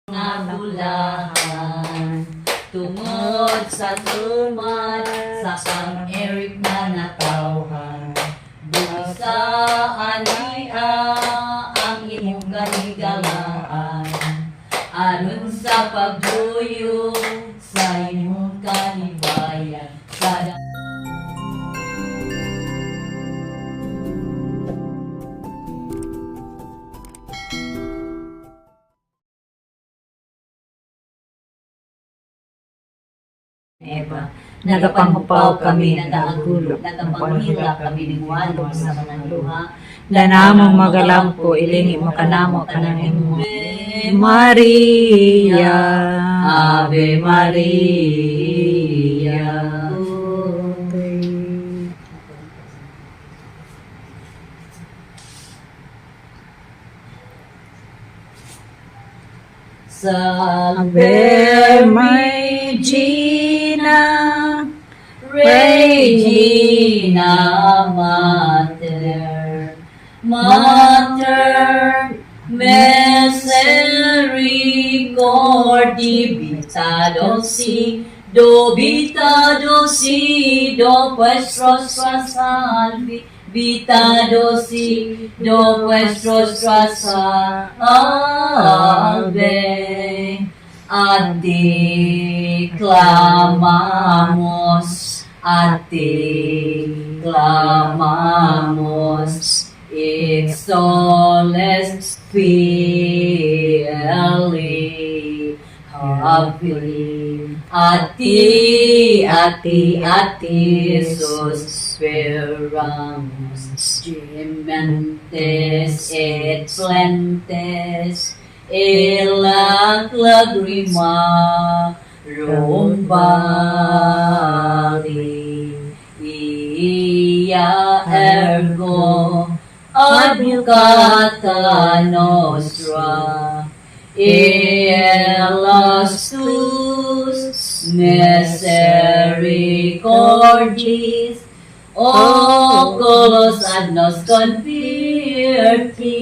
Nagulahan tungod sa tuman sa pang-erik na natawhan. Busa ania ang imong kaligamaan aron sa pagbuyo sa imong kalibayan. Eva, nagapanghupaw kami, nagaagulog, nagapanghila kami ng walog sa mga luha. Danamong magalampo, ilingi mo kanamo kanang Maria, Ave Maria. Salve Regina, Regina Mater, Mater Misericordiae, vita dosi, do vuestros salvi, vita dosi, do vuestros salve. A ti clamamos, extoles fieli, a ti, suspiramos, gementes et plentes, Elac lagrima rombali, ia ergo advocata nostra, elas tus misericordiis, oculos ad nos converti,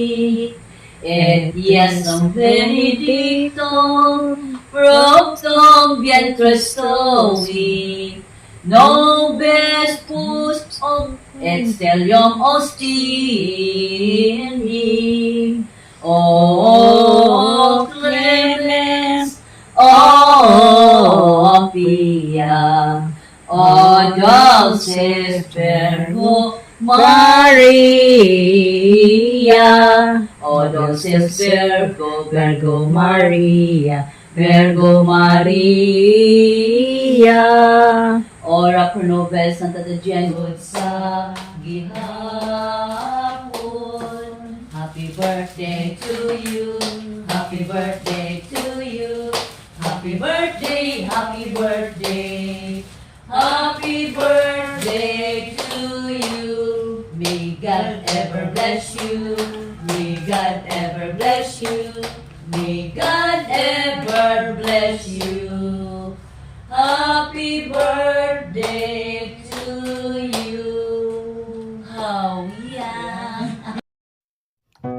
et Iesum benedictum fructum ventris tui, nobis pus et stellium ostium, o clemens, o pia, o dulcis Virgo Maria, O dulcis Virgo, Virgo Maria, Virgo Maria. Ora pro nobis Santa de Diego sa gihapon. Happy birthday to you, happy birthday to you, happy birthday, happy birthday, happy birthday to you. May God ever bless you. May God ever bless you. May God ever bless you. Happy birthday to you. How young.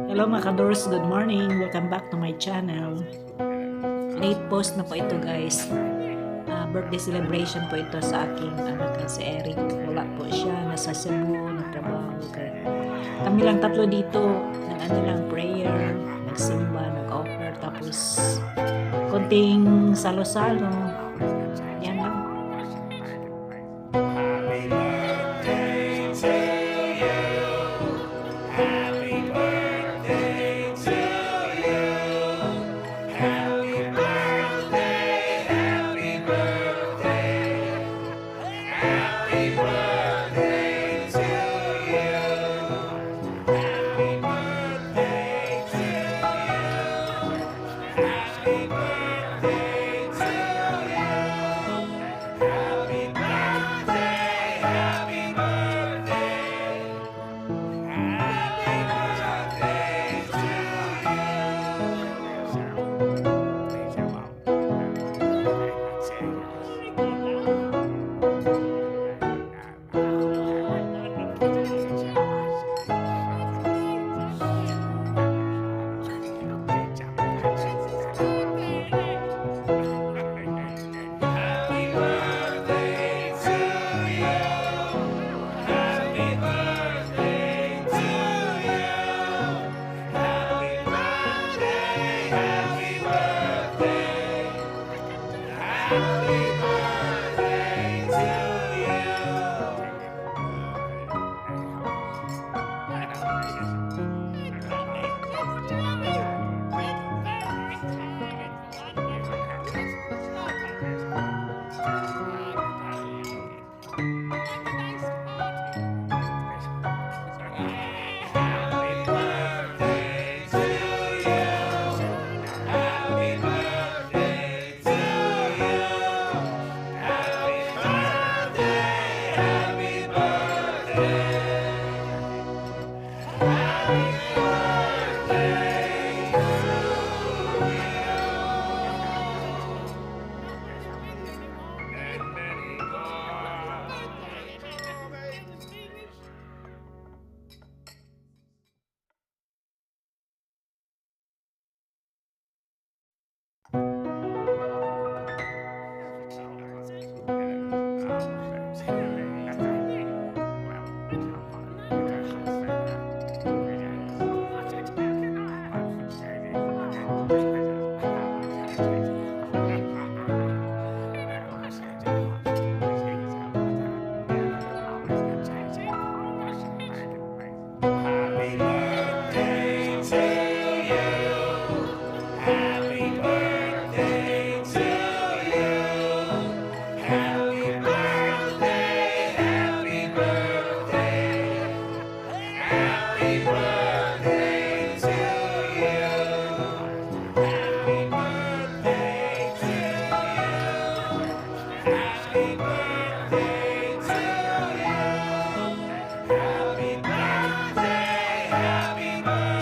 Hello mga ka-Dors, good morning. Welcome back to my channel. Late post na po ito guys. Birthday celebration po ito sa aking anak na si Eric. Wala po siya, nasa Cebu, nagtrabaho. Kami lang tatlo dito, nag-ano lang prayer, nagsimba, nag-offer, tapos konting salo-salo. Yan lang. Happy birthday to you. Happy birthday to you. Happy birthday, happy birthday. Happy birthday to you. Happy birthday to you. Happy birthday to you.